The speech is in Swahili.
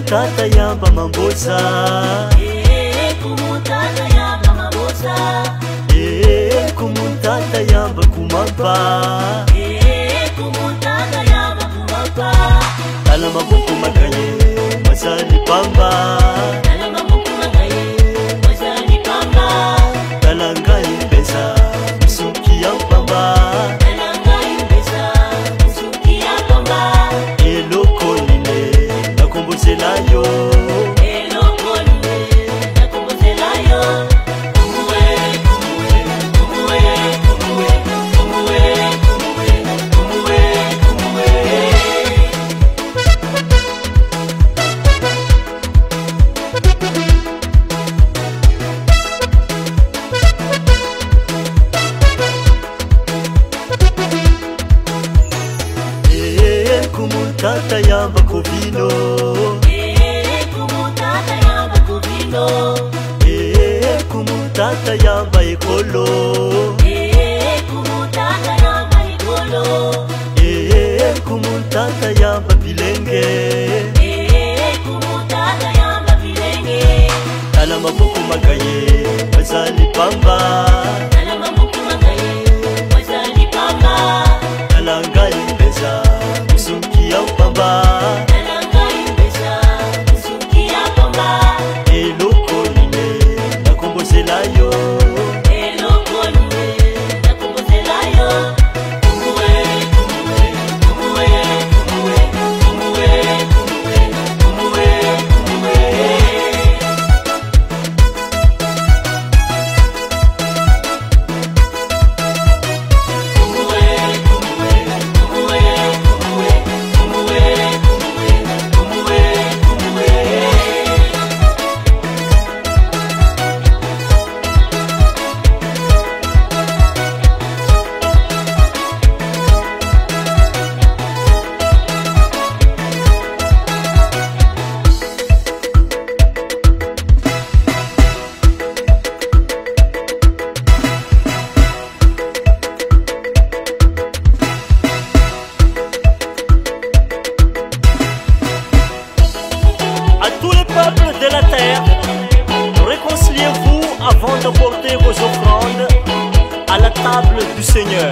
kumutata yamba mambosa. Kumutata yamba mambosa. Kumutata yamba kumapa. Kumutata yamba kumapa. Tala mabuku magaye mazali pamba. Tala mabuku magaye mazali pamba. Tala ngai pesa musuki ya pamba. Tala ngai pesa musuki ya pamba. Eloko nine nakumbusela yo. Eloko nine nakumbusela yo. Kumwe kumwe kumwe kumwe kumwe kumwe kumwe kumwe. Kumutata yamba kuvino. Kumutata yamba kuvino. Kumutata yamba ekolo. Kumutata yamba ekolo. Kumutata yamba bilenge. Kumutata yamba bilenge. Tala mabuku magaye mazali pamba. Tala mabuku magaye mazali pamba. Tala ngai pesa musuki ya pamba. Tala ngai pesa musuki ya pamba. Eloko nine nakumbusela yo. Eloko nine nakumbusela yo. Kumwe kumwe kumwe kumwe kumwe kumwe kumwe kumwe. À tous les peuples de la terre, réconciliez-vous avant d'apporter vos offrandes à la table du Seigneur.